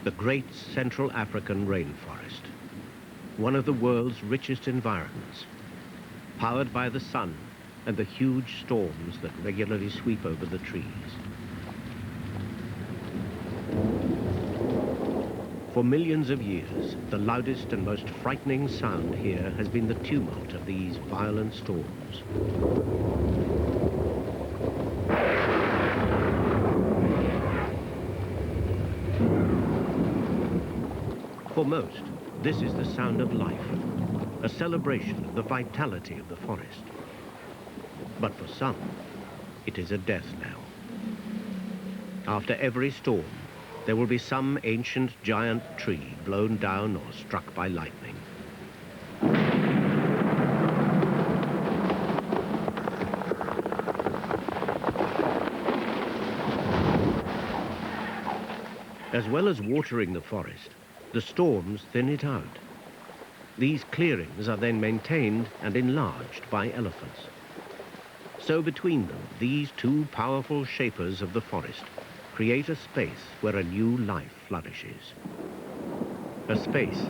The great Central African rainforest, one of the world's richest environments, powered by the sun and the huge storms that regularly sweep over the trees. For millions of years, the loudest and most frightening sound here has been the tumult of these violent storms. For most, this is the sound of life, a celebration of the vitality of the forest. But for some, it is a death knell. After every storm, there will be some ancient giant tree blown down or struck by lightning. As well as watering the forest, the storms thin it out. These clearings are then maintained and enlarged by elephants. So between them, these two powerful shapers of the forest create a space where a new life flourishes. A space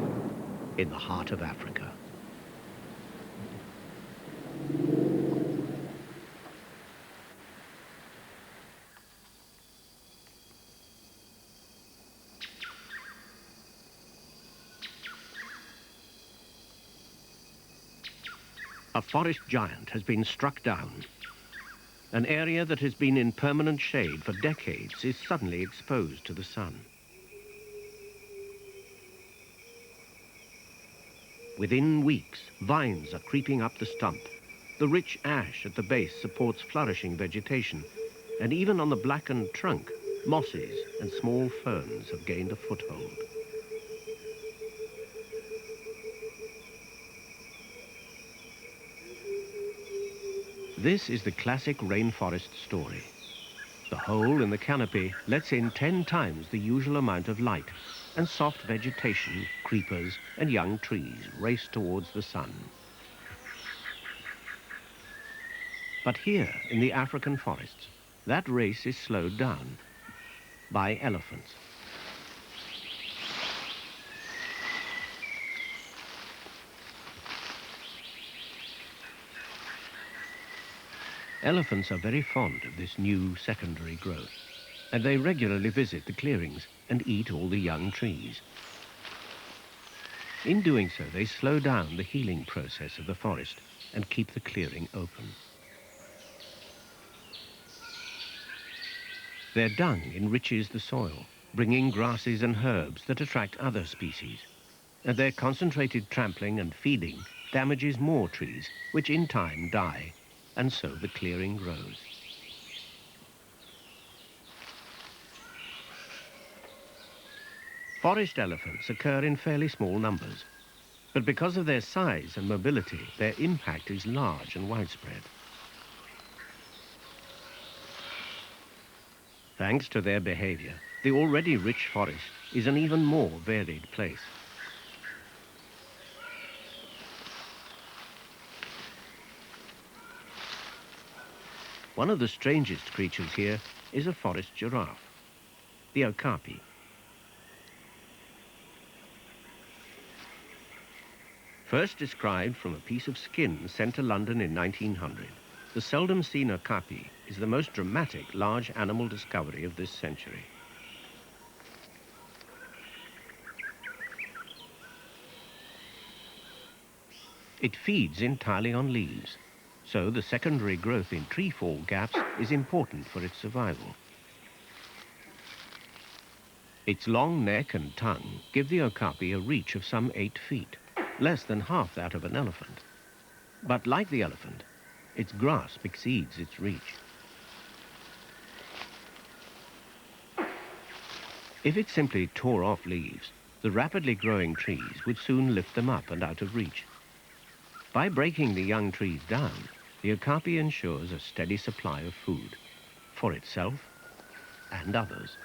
in the heart of Africa. A forest giant has been struck down. An area that has been in permanent shade for decades is suddenly exposed to the sun. Within weeks, vines are creeping up the stump. The rich ash at the base supports flourishing vegetation, and even on the blackened trunk, mosses and small ferns have gained a foothold. This is the classic rainforest story. The hole in the canopy lets in 10 times the usual amount of light, and soft vegetation, creepers, and young trees race towards the sun. But here, in the African forests, that race is slowed down by elephants. Elephants are very fond of this new secondary growth, and they regularly visit the clearings and eat all the young trees. In doing so, they slow down the healing process of the forest and keep the clearing open. Their dung enriches the soil, bringing grasses and herbs that attract other species, and their concentrated trampling and feeding damages more trees, which in time die, and so the clearing grows. Forest elephants occur in fairly small numbers, but because of their size and mobility, their impact is large and widespread. Thanks to their behavior, the already rich forest is an even more varied place. One of the strangest creatures here is a forest giraffe, the okapi. First described from a piece of skin sent to London in 1900, the seldom seen okapi is the most dramatic large animal discovery of this century. It feeds entirely on leaves, so the secondary growth in tree fall gaps is important for its survival. Its long neck and tongue give the okapi a reach of some 8 feet, less than half that of an elephant. But like the elephant, its grasp exceeds its reach. If it simply tore off leaves, the rapidly growing trees would soon lift them up and out of reach. By breaking the young trees down, the okapi ensures a steady supply of food for itself and others.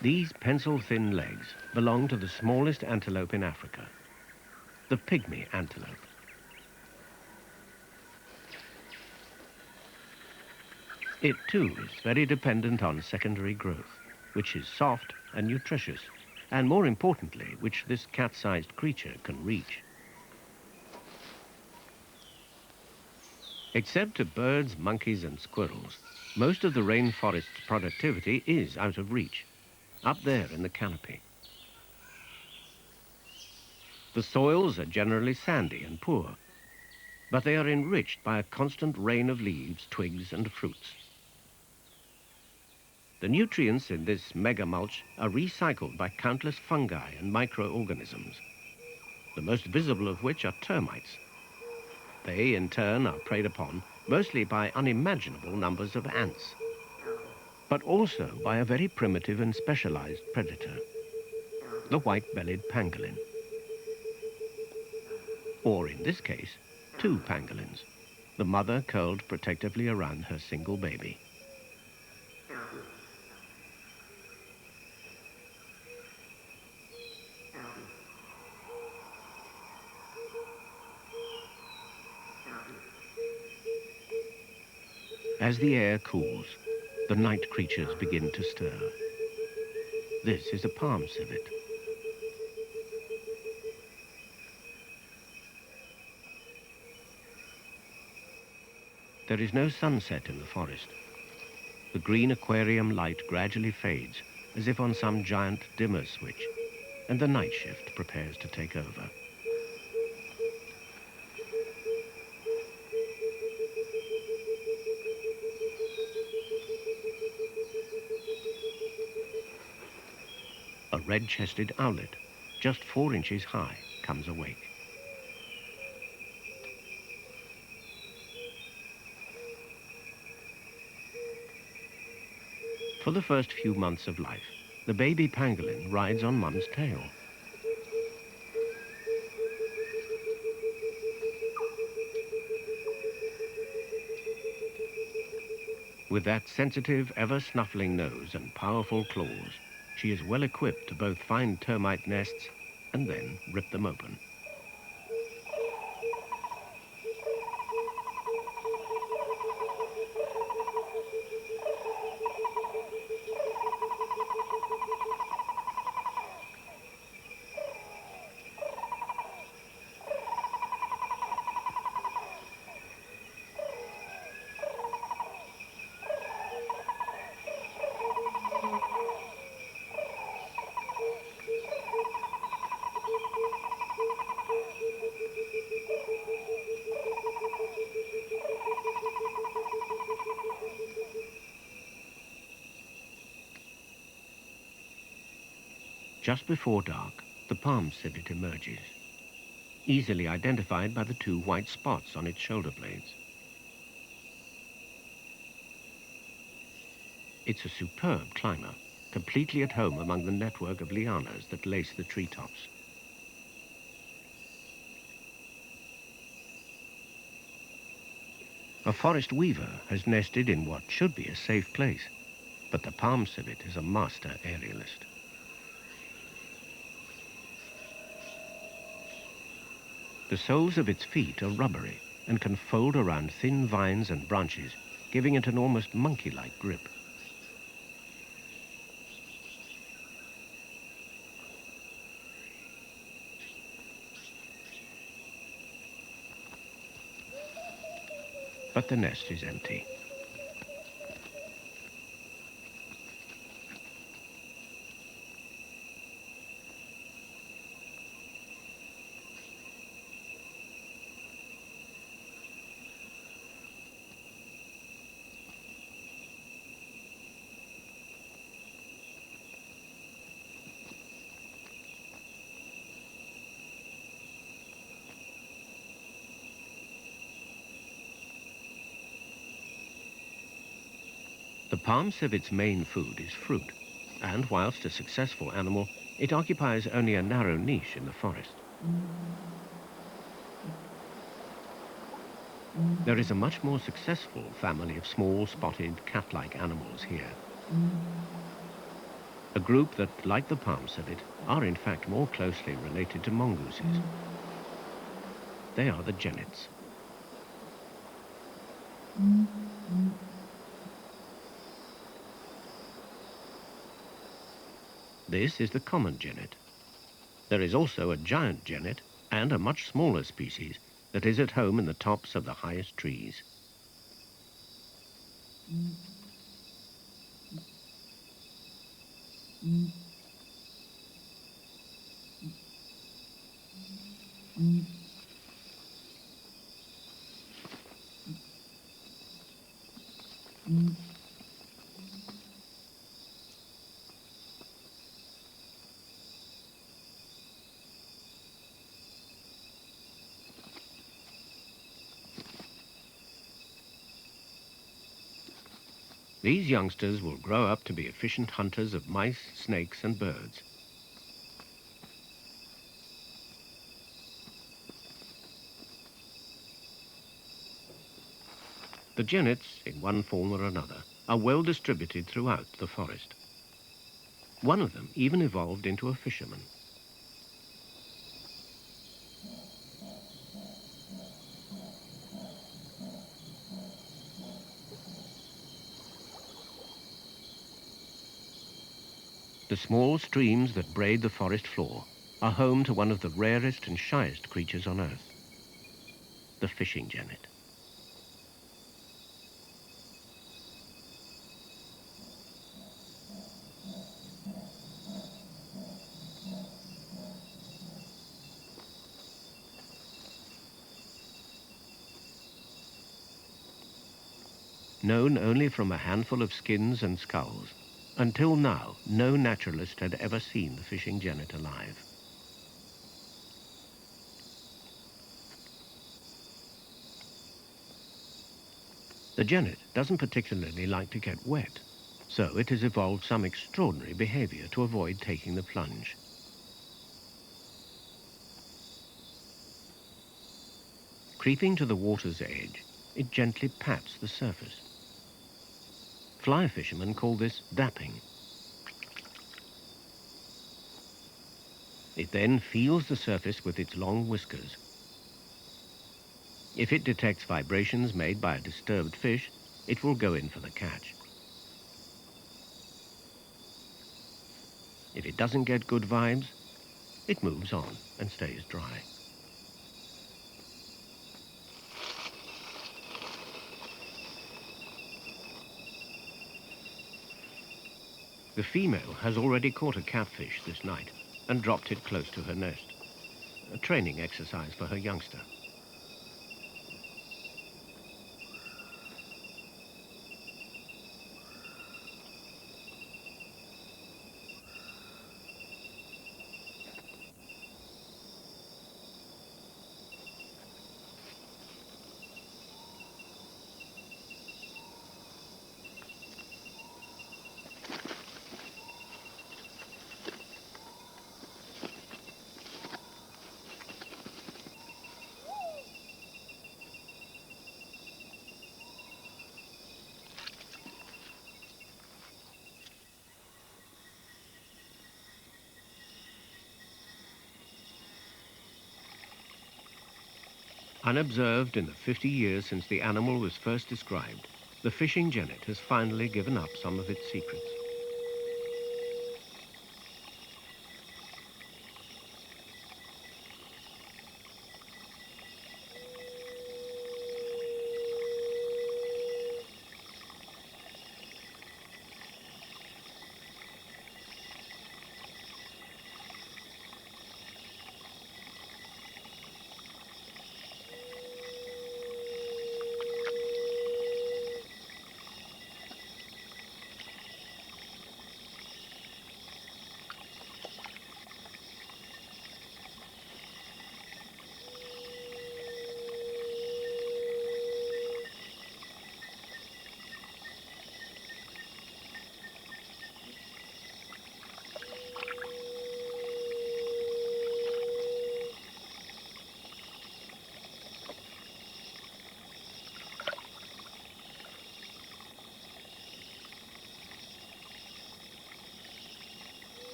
These pencil-thin legs belong to the smallest antelope in Africa. the pygmy antelope. It too is very dependent on secondary growth, which is soft and nutritious, and more importantly, which this cat-sized creature can reach. Except to birds, monkeys and squirrels, most of the rainforest's productivity is out of reach, up there in the canopy. The soils are generally sandy and poor, but they are enriched by a constant rain of leaves, twigs and fruits. The nutrients in this mega-mulch are recycled by countless fungi and microorganisms, the most visible of which are termites. They, in turn, are preyed upon mostly by unimaginable numbers of ants, but also by a very primitive and specialized predator, the white-bellied pangolin. Or, in this case, two pangolins, the mother curled protectively around her single baby. As the air cools, the night creatures begin to stir. This is a palm civet. There is no sunset in the forest. The green aquarium light gradually fades, as if on some giant dimmer switch, and the night shift prepares to take over. A red-chested owlet, just 4 inches high, comes awake. For the first few months of life, the baby pangolin rides on mum's tail. With that sensitive, ever-snuffling nose and powerful claws, she is well equipped to both find termite nests and then rip them open. Just before dark, the palm civet emerges, easily identified by the 2 white spots on its shoulder blades. It's a superb climber, completely at home among the network of lianas that lace the treetops. A forest weaver has nested in what should be a safe place, but the palm civet is a master aerialist. The soles of its feet are rubbery and can fold around thin vines and branches, giving it an almost monkey-like grip. But the nest is empty. The palm civet's main food is fruit, and whilst a successful animal, it occupies only a narrow niche in the forest. There is a much more successful family of small, spotted, cat-like animals here. A group that, like the palm civet, are in fact more closely related to mongooses. They are the jennets. This is the common jennet. There is also a giant jennet and a much smaller species that is at home in the tops of the highest trees. These youngsters will grow up to be efficient hunters of mice, snakes and birds. The jennets, in one form or another, are well distributed throughout the forest. One of them even evolved into a fisherman. The small streams that braid the forest floor are home to one of the rarest and shyest creatures on earth, the fishing jennet. Known only from a handful of skins and skulls, until now no naturalist had ever seen the fishing jennet alive. The jennet doesn't particularly like to get wet, so it has evolved some extraordinary behavior to avoid taking the plunge. Creeping to the water's edge, it gently pats the surface. Fly fishermen call this dapping. It then feels the surface with its long whiskers. If it detects vibrations made by a disturbed fish, it will go in for the catch. If it doesn't get good vibes, it moves on and stays dry. The female has already caught a catfish this night and dropped it close to her nest, a training exercise for her youngster. Unobserved in the 50 years since the animal was first described, the fishing jennet has finally given up some of its secrets.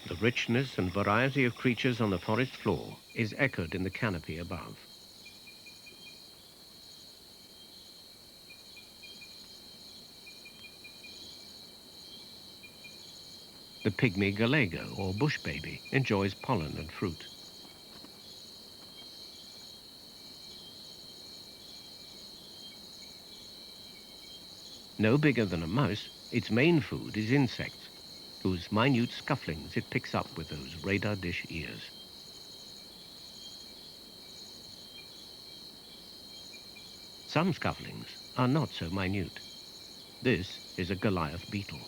The richness and variety of creatures on the forest floor is echoed in the canopy above. The pygmy gallego, or bush baby, enjoys pollen and fruit. No bigger than a mouse, its main food is insects, whose minute scufflings it picks up with those radar dish ears. Some scufflings are not so minute. This is a Goliath beetle.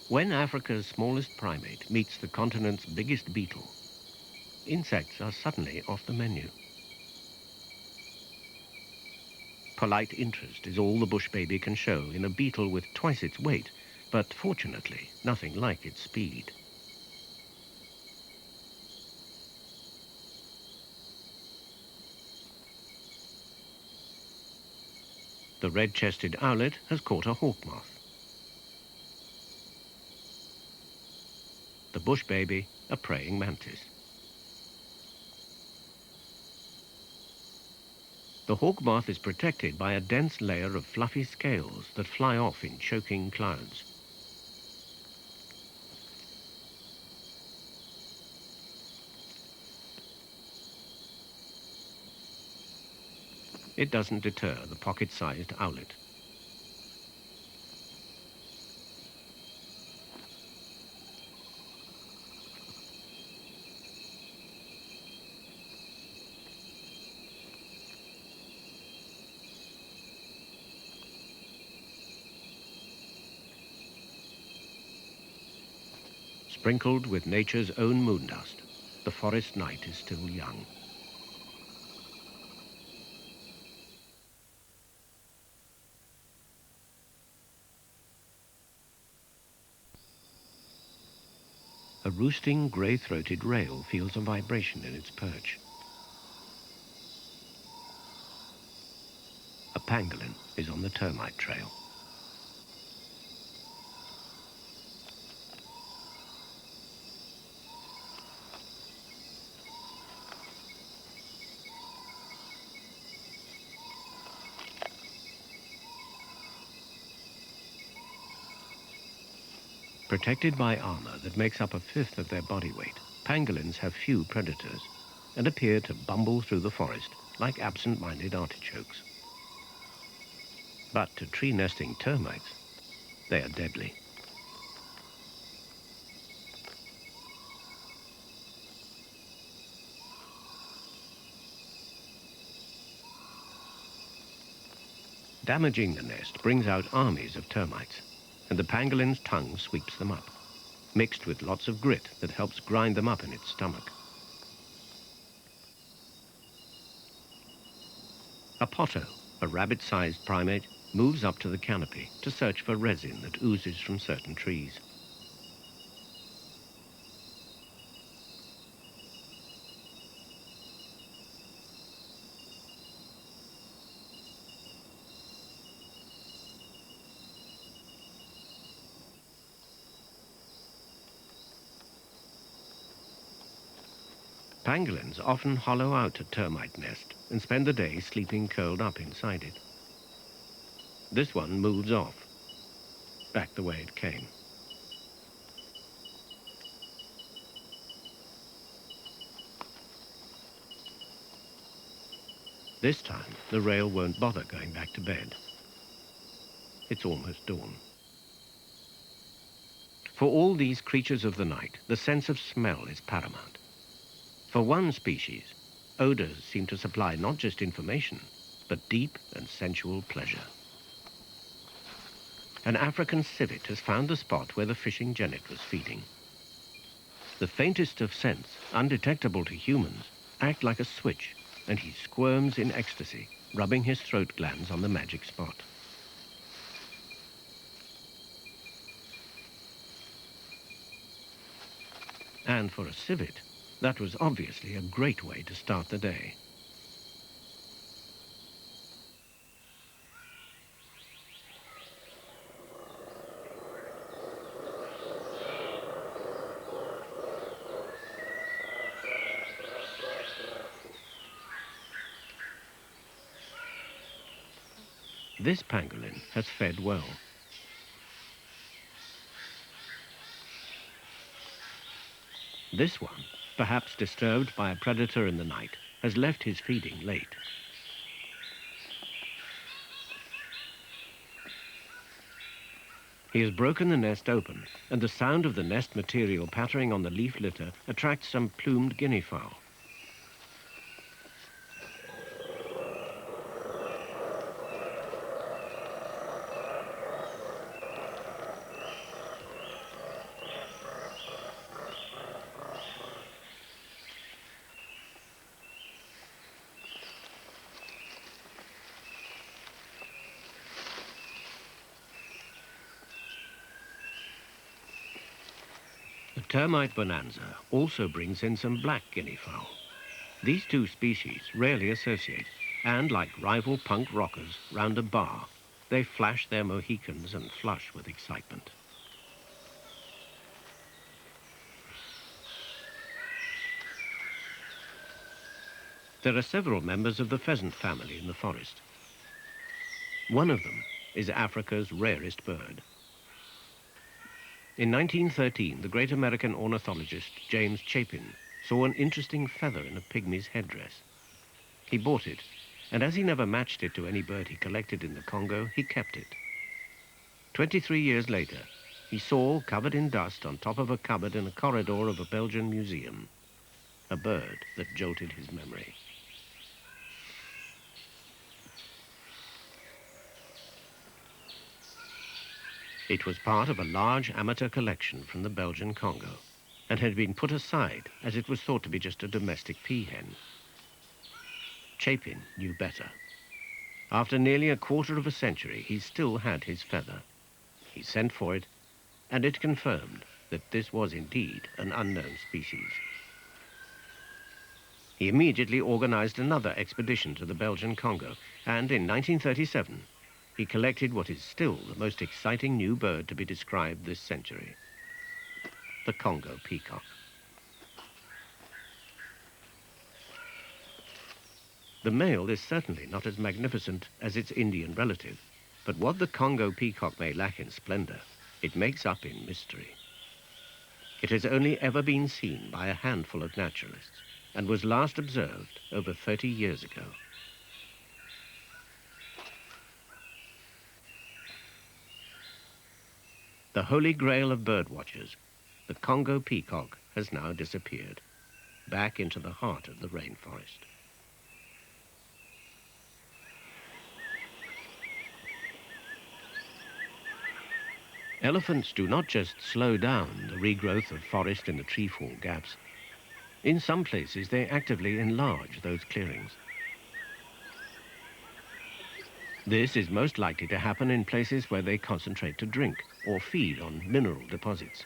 When Africa's smallest primate meets the continent's biggest beetle, insects are suddenly off the menu. Polite interest is all the bush baby can show in a beetle with twice its weight, but fortunately nothing like its speed. The red-chested owlet has caught a hawk moth. The bush baby, a praying mantis. The hawk moth is protected by a dense layer of fluffy scales that fly off in choking clouds. It doesn't deter the pocket-sized owlet. Sprinkled with nature's own moon dust, the forest night is still young. A roosting grey-throated rail feels a vibration in its perch. A pangolin is on the termite trail. Protected by armor that makes up a fifth of their body weight, pangolins have few predators and appear to bumble through the forest like absent-minded artichokes. But to tree-nesting termites, they are deadly. Damaging the nest brings out armies of termites, and the pangolin's tongue sweeps them up, mixed with lots of grit that helps grind them up in its stomach. A potto, a rabbit-sized primate, moves up to the canopy to search for resin that oozes from certain trees. Pangolins often hollow out a termite nest and spend the day sleeping curled up inside it. This one moves off, back the way it came. This time, the rail won't bother going back to bed. It's almost dawn. For all these creatures of the night, the sense of smell is paramount. For one species, odors seem to supply not just information, but deep and sensual pleasure. An African civet has found the spot where the fishing genet was feeding. The faintest of scents, undetectable to humans, act like a switch, and he squirms in ecstasy, rubbing his throat glands on the magic spot. And for a civet, that was obviously a great way to start the day. This pangolin has fed well. This one, perhaps disturbed by a predator in the night, has left his feeding late. He has broken the nest open, and the sound of the nest material pattering on the leaf litter attracts some plumed guinea fowl. The termite bonanza also brings in some black guinea fowl. These two species rarely associate, and like rival punk rockers round a bar, they flash their Mohicans and flush with excitement. There are several members of the pheasant family in the forest. One of them is Africa's rarest bird. In 1913, the great American ornithologist James Chapin saw an interesting feather in a pygmy's headdress. He bought it, and as he never matched it to any bird he collected in the Congo, he kept it. 23 years later, he saw, covered in dust on top of a cupboard in a corridor of a Belgian museum, a bird that jolted his memory. It was part of a large amateur collection from the Belgian Congo and had been put aside as it was thought to be just a domestic peahen. Chapin knew better. After nearly a quarter of a century, he still had his feather. He sent for it, and it confirmed that this was indeed an unknown species. He immediately organized another expedition to the Belgian Congo, and in 1937, he collected what is still the most exciting new bird to be described this century, the Congo peacock. The male is certainly not as magnificent as its Indian relative, but what the Congo peacock may lack in splendor, it makes up in mystery. It has only ever been seen by a handful of naturalists and was last observed over 30 years ago. The holy grail of bird watchers, the Congo peacock, has now disappeared, back into the heart of the rainforest. Elephants do not just slow down the regrowth of forest in the treefall gaps. In some places, they actively enlarge those clearings. This is most likely to happen in places where they concentrate to drink or feed on mineral deposits.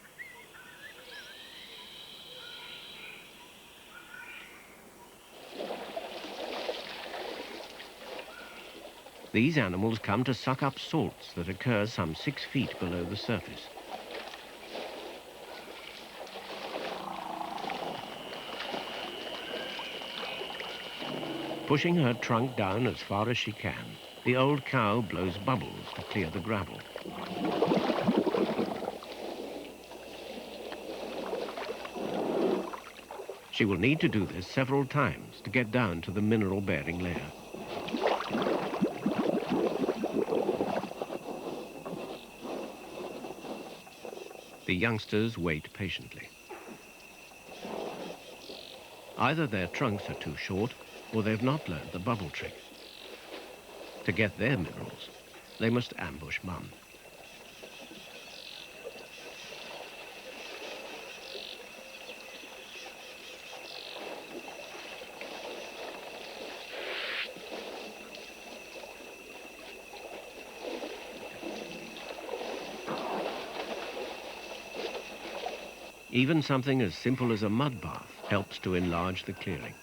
These animals come to suck up salts that occur some 6 feet below the surface. Pushing her trunk down as far as she can, the old cow blows bubbles to clear the gravel. She will need to do this several times to get down to the mineral-bearing layer. The youngsters wait patiently. Either their trunks are too short or they've not learned the bubble trick. To get their minerals, they must ambush Mum. Even something as simple as a mud bath helps to enlarge the clearing.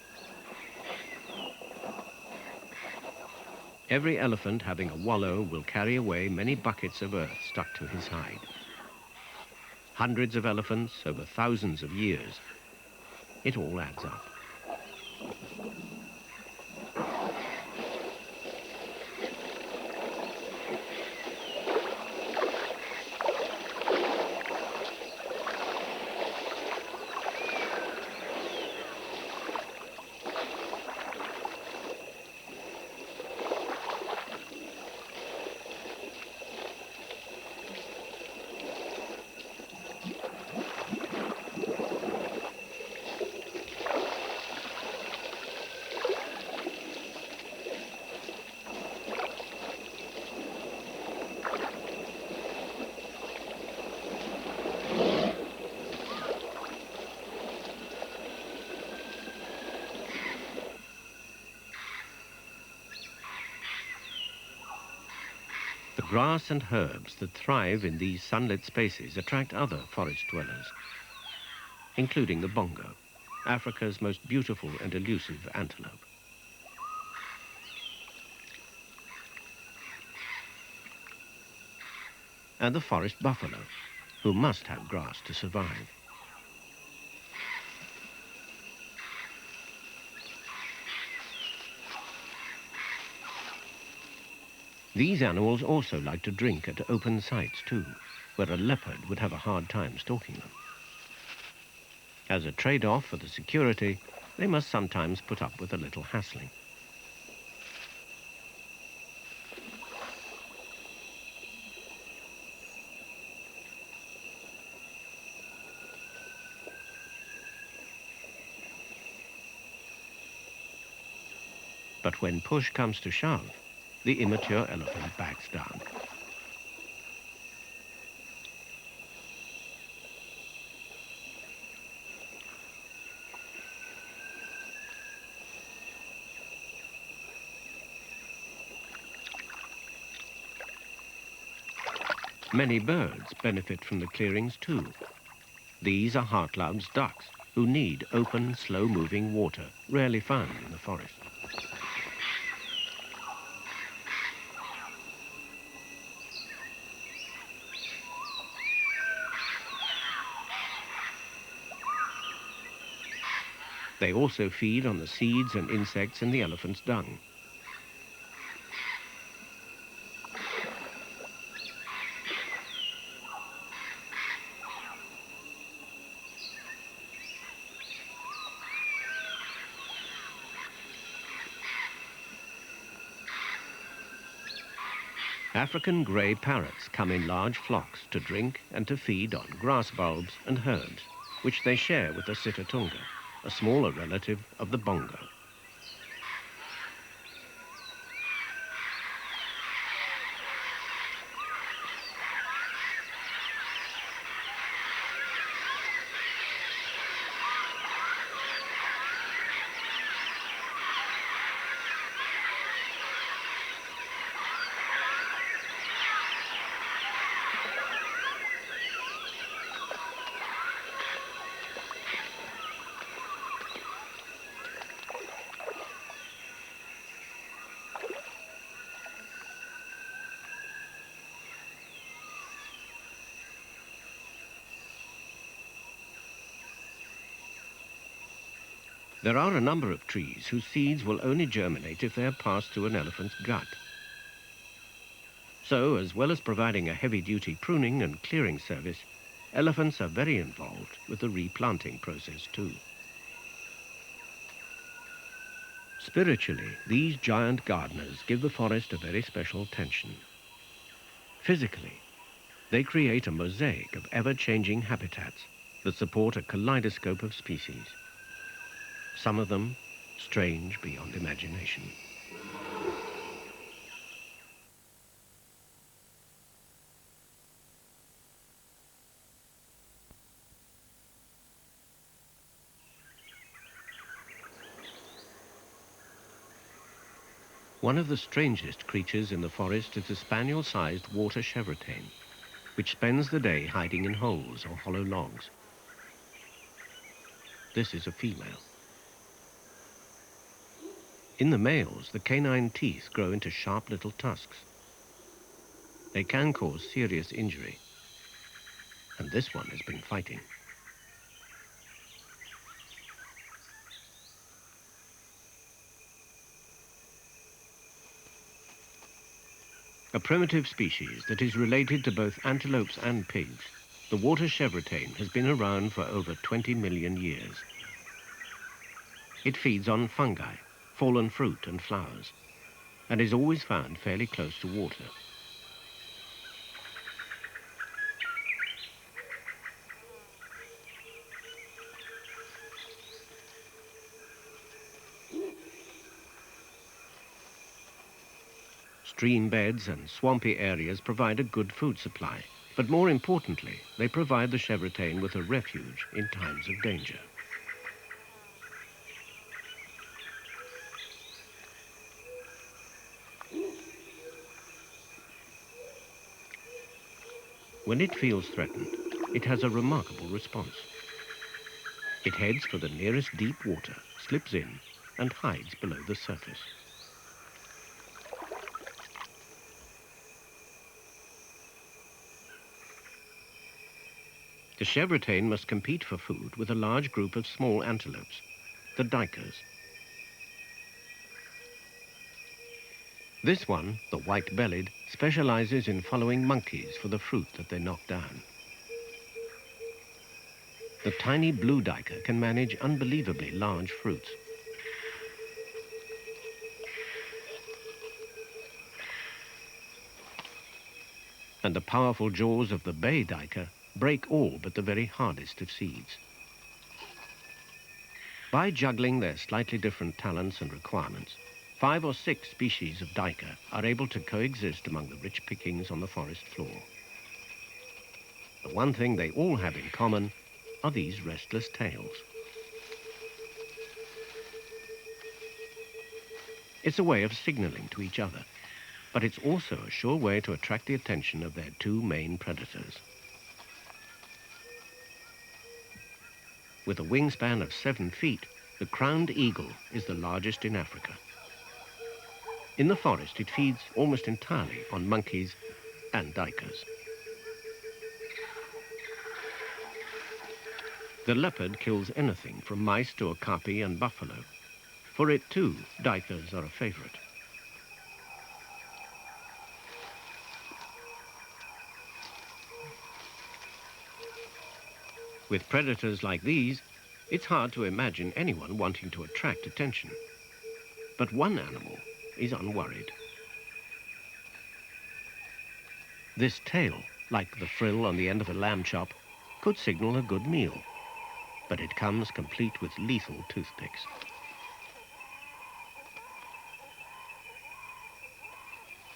Every elephant having a wallow will carry away many buckets of earth stuck to his hide. Hundreds of elephants over thousands of years. It all adds up. Grass and herbs that thrive in these sunlit spaces attract other forest dwellers, including the bongo, Africa's most beautiful and elusive antelope. And the forest buffalo, who must have grass to survive. These animals also like to drink at open sites too, where a leopard would have a hard time stalking them. As a trade-off for the security, they must sometimes put up with a little hassling. But when push comes to shove, the immature elephant backs down. Many birds benefit from the clearings too. These are Hartlaub's ducks, who need open, slow-moving water, rarely found in the forest. They also feed on the seeds and insects in the elephant's dung. African grey parrots come in large flocks to drink and to feed on grass bulbs and herbs, which they share with the sitatunga, a smaller relative of the bongo. There are a number of trees whose seeds will only germinate if they are passed through an elephant's gut. So, as well as providing a heavy-duty pruning and clearing service, elephants are very involved with the replanting process too. Spiritually, these giant gardeners give the forest a very special tension. Physically, they create a mosaic of ever-changing habitats that support a kaleidoscope of species. Some of them strange beyond imagination. One of the strangest creatures in the forest is the spaniel-sized water chevrotain, which spends the day hiding in holes or hollow logs. This is a female. In the males, the canine teeth grow into sharp little tusks. They can cause serious injury, and this one has been fighting. A primitive species that is related to both antelopes and pigs, the water chevrotain has been around for over 20 million years. It feeds on fungi, fallen fruit and flowers, and is always found fairly close to water. Stream beds and swampy areas provide a good food supply, but more importantly, they provide the chevrotain with a refuge in times of danger. When it feels threatened, it has a remarkable response. It heads for the nearest deep water, slips in, and hides below the surface. The chevrotain must compete for food with a large group of small antelopes, the duikers. This one, the white-bellied, specializes in following monkeys for the fruit that they knock down. The tiny blue duiker can manage unbelievably large fruits. And the powerful jaws of the bay duiker break all but the very hardest of seeds. By juggling their slightly different talents and requirements, 5 or 6 species of duiker are able to coexist among the rich pickings on the forest floor. The one thing they all have in common are these restless tails. It's a way of signaling to each other, but it's also a sure way to attract the attention of their 2 main predators. With a wingspan of 7 feet, the crowned eagle is the largest in Africa. In the forest, it feeds almost entirely on monkeys and duikers. The leopard kills anything from mice to okapi and buffalo. For it too, duikers are a favorite. With predators like these, it's hard to imagine anyone wanting to attract attention. But one animal is unworried. This tail, like the frill on the end of a lamb chop, could signal a good meal, but it comes complete with lethal toothpicks.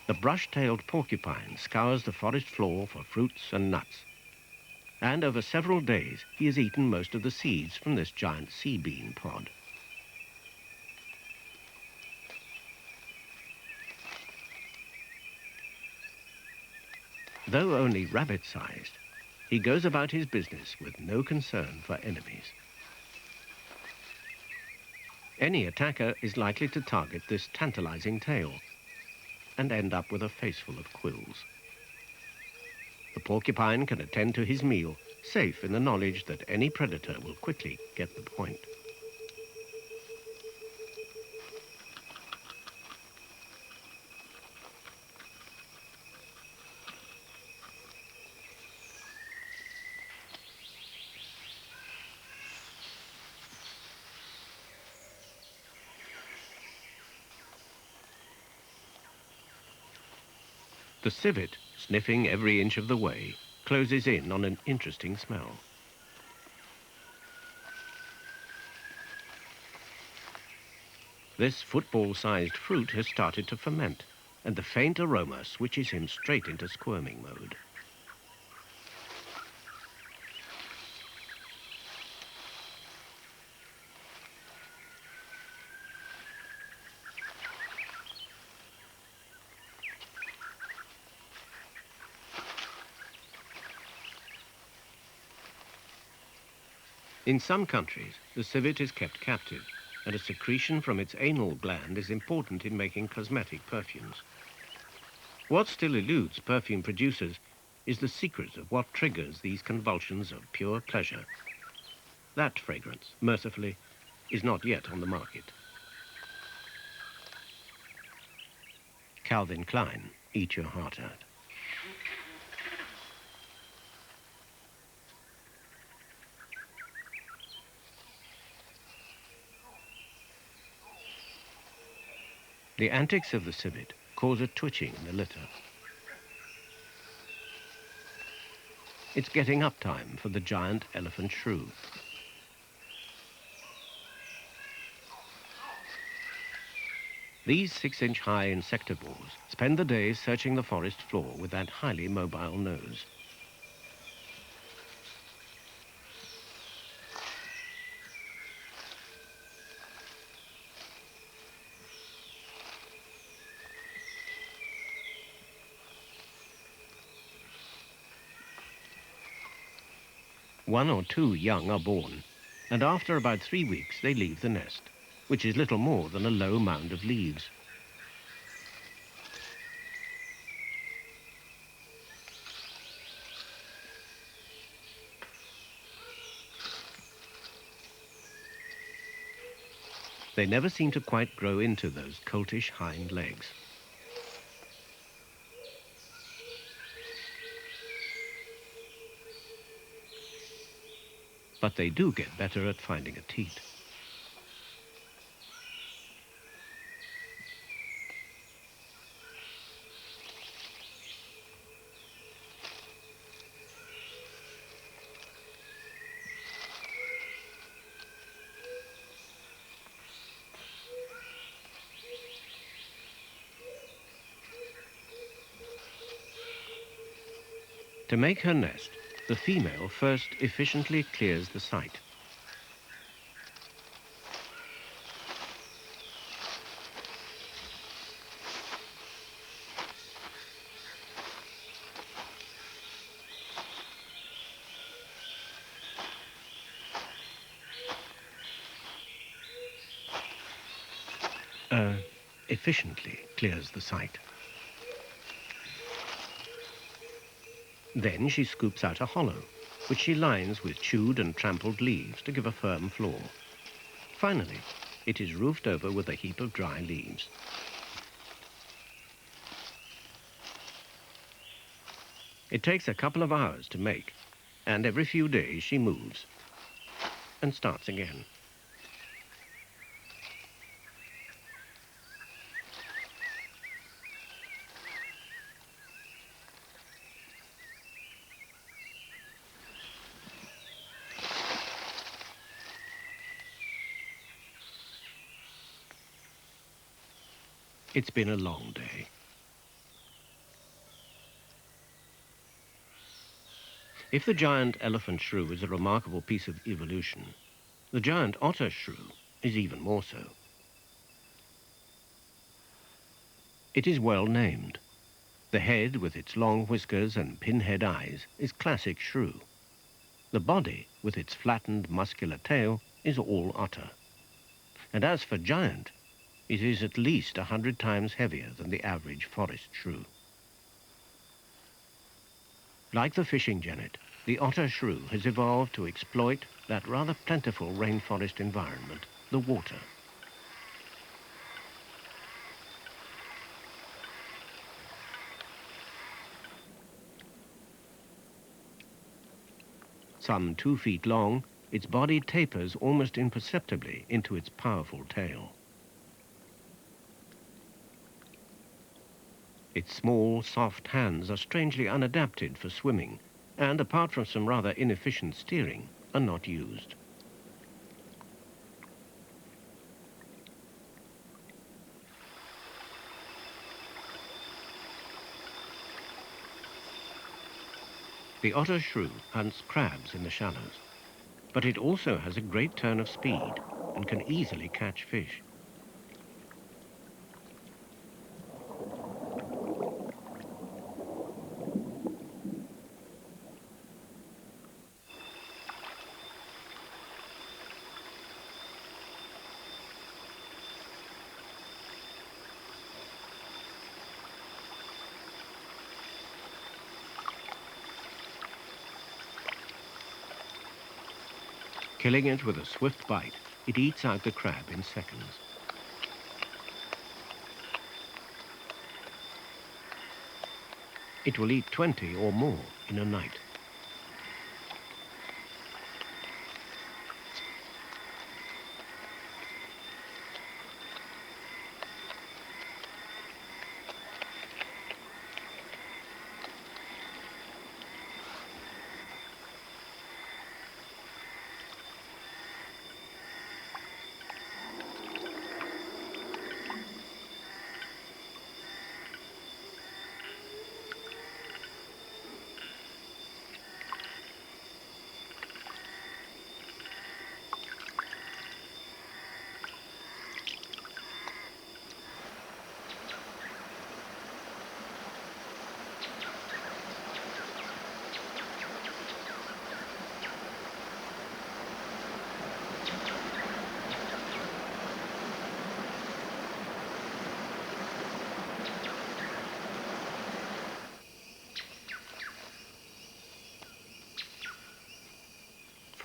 The brush-tailed porcupine scours the forest floor for fruits and nuts, and over several days he has eaten most of the seeds from this giant sea bean pod. Though only rabbit-sized, he goes about his business with no concern for enemies. Any attacker is likely to target this tantalizing tail and end up with a face full of quills. The porcupine can attend to his meal, safe in the knowledge that any predator will quickly get the point. The civet, sniffing every inch of the way, closes in on an interesting smell. This football-sized fruit has started to ferment, and the faint aroma switches him straight into squirming mode. In some countries, the civet is kept captive, and a secretion from its anal gland is important in making cosmetic perfumes. What still eludes perfume producers is the secret of what triggers these convulsions of pure pleasure. That fragrance, mercifully, is not yet on the market. Calvin Klein, eat your heart out. The antics of the civet cause a twitching in the litter. It's getting up time for the giant elephant shrew. These 6-inch high insectivores spend the day searching the forest floor with that highly mobile nose. 1 or 2 young are born, and after about 3 weeks they leave the nest, which is little more than a low mound of leaves. They never seem to quite grow into those coltish hind legs. But they do get better at finding a teat. To make her nest, the female first efficiently clears the site. Efficiently clears the site. Then she scoops out a hollow, which she lines with chewed and trampled leaves to give a firm floor. Finally, it is roofed over with a heap of dry leaves. It takes a couple of hours to make, and every few days she moves and starts again. It's been a long day. If the giant elephant shrew is a remarkable piece of evolution, the giant otter shrew is even more so. It is well named. The head, with its long whiskers and pinhead eyes, is classic shrew. The body, with its flattened, muscular tail, is all otter. And as for giant, it is at least 100 times heavier than the average forest shrew. Like the fishing genet, the otter shrew has evolved to exploit that rather plentiful rainforest environment, the water. Some 2 feet long, its body tapers almost imperceptibly into its powerful tail. Its small, soft hands are strangely unadapted for swimming, and apart from some rather inefficient steering, are not used. The otter shrew hunts crabs in the shallows, but it also has a great turn of speed and can easily catch fish. Killing it with a swift bite, it eats out the crab in seconds. It will eat 20 or more in a night.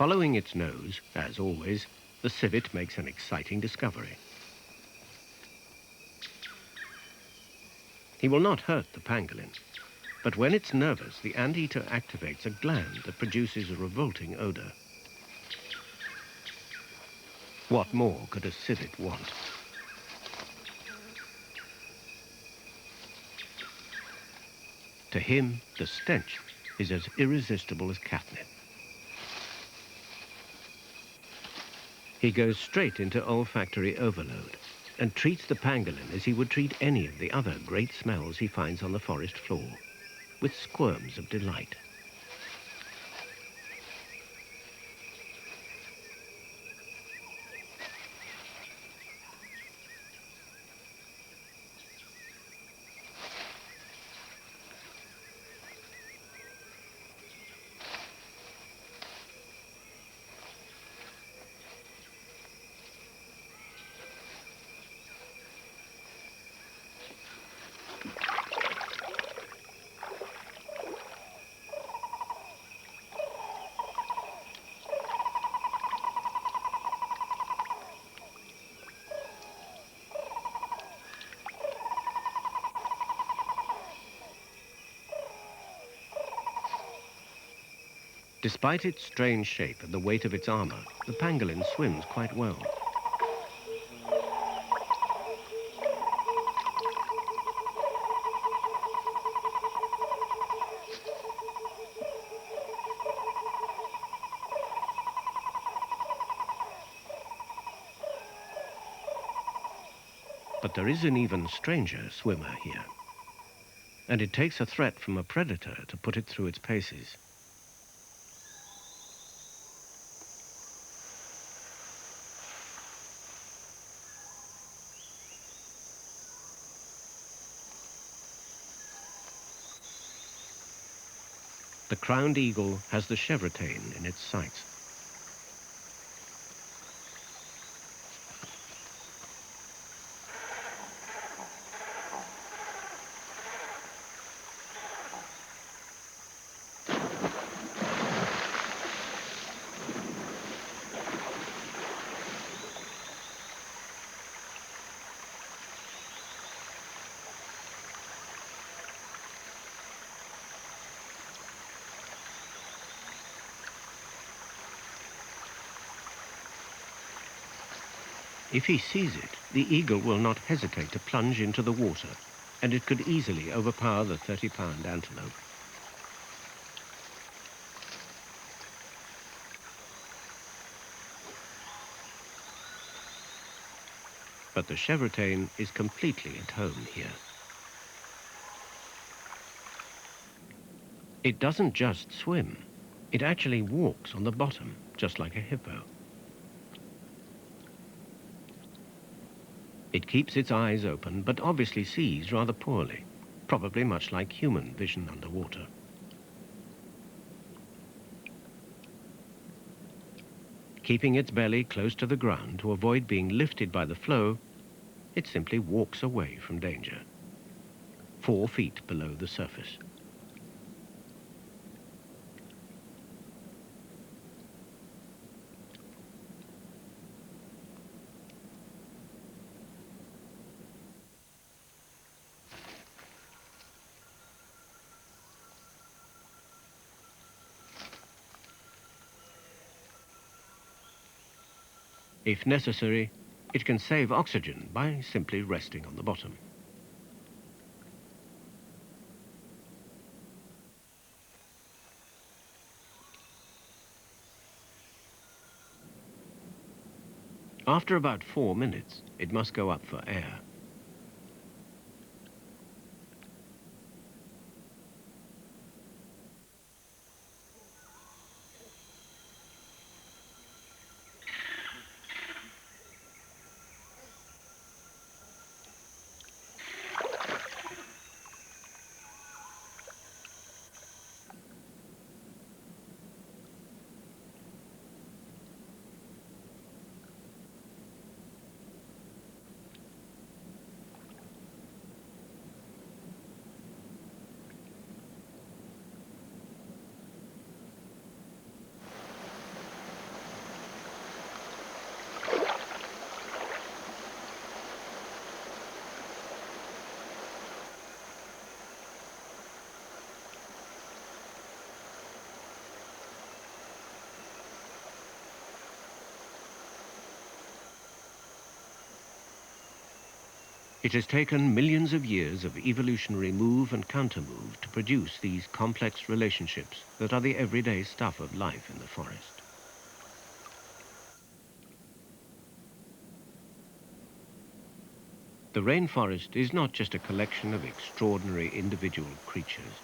Following its nose, as always, the civet makes an exciting discovery. He will not hurt the pangolin, but when it's nervous, the anteater activates a gland that produces a revolting odor. What more could a civet want? To him, the stench is as irresistible as catnip. He goes straight into olfactory overload and treats the pangolin as he would treat any of the other great smells he finds on the forest floor, with squirms of delight. Despite its strange shape and the weight of its armor, the pangolin swims quite well. But there is an even stranger swimmer here, and it takes a threat from a predator to put it through its paces. The crowned eagle has the chevrotain in its sights. If he sees it, the eagle will not hesitate to plunge into the water, and it could easily overpower the 30-pound antelope. But the chevrotain is completely at home here. It doesn't just swim, it actually walks on the bottom, just like a hippo. It keeps its eyes open, but obviously sees rather poorly, probably much like human vision underwater. Keeping its belly close to the ground to avoid being lifted by the flow, it simply walks away from danger, 4 feet below the surface. If necessary, it can save oxygen by simply resting on the bottom. After about 4 minutes, it must go up for air. It has taken millions of years of evolutionary move and counter-move to produce these complex relationships that are the everyday stuff of life in the forest. The rainforest is not just a collection of extraordinary individual creatures.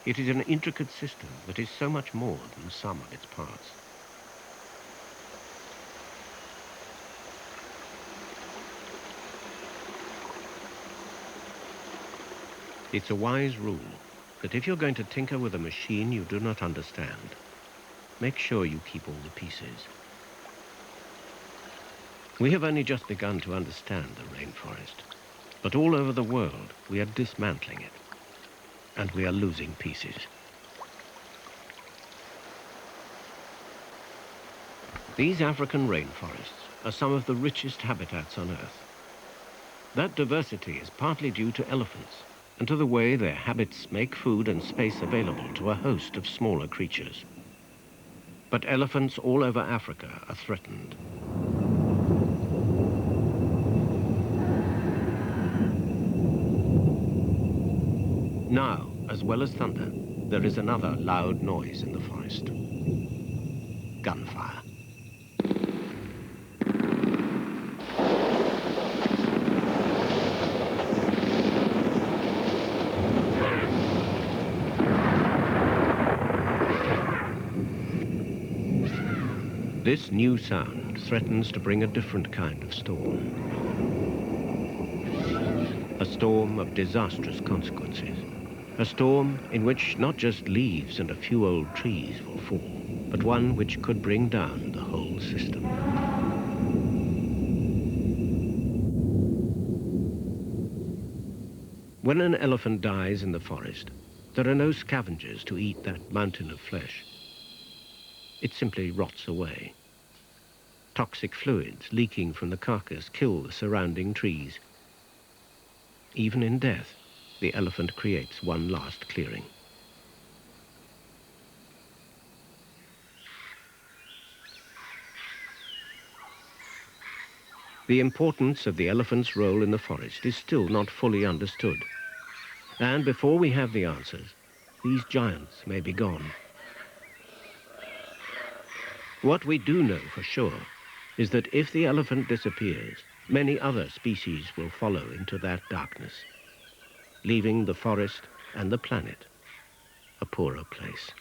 It is an intricate system that is so much more than the sum of its parts. It's a wise rule that if you're going to tinker with a machine you do not understand, make sure you keep all the pieces. We have only just begun to understand the rainforest, but all over the world we are dismantling it, and we are losing pieces. These African rainforests are some of the richest habitats on Earth. That diversity is partly due to elephants and to the way their habits make food and space available to a host of smaller creatures. But elephants all over Africa are threatened. Now, as well as thunder, there is another loud noise in the forest. Gunfire. This new sound threatens to bring a different kind of storm. A storm of disastrous consequences. A storm in which not just leaves and a few old trees will fall, but one which could bring down the whole system. When an elephant dies in the forest, there are no scavengers to eat that mountain of flesh. It simply rots away. Toxic fluids leaking from the carcass kill the surrounding trees. Even in death, the elephant creates one last clearing. The importance of the elephant's role in the forest is still not fully understood. And before we have the answers, these giants may be gone. What we do know for sure is that if the elephant disappears, many other species will follow into that darkness, leaving the forest and the planet a poorer place.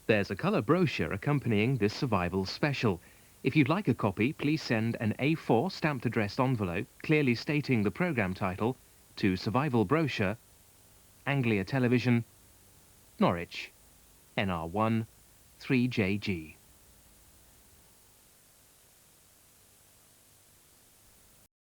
There's a colour brochure accompanying this survival special. If you'd like a copy, please send an A4 stamped addressed envelope clearly stating the programme title to Survival Brochure, Anglia Television, Norwich, NR1 3JG.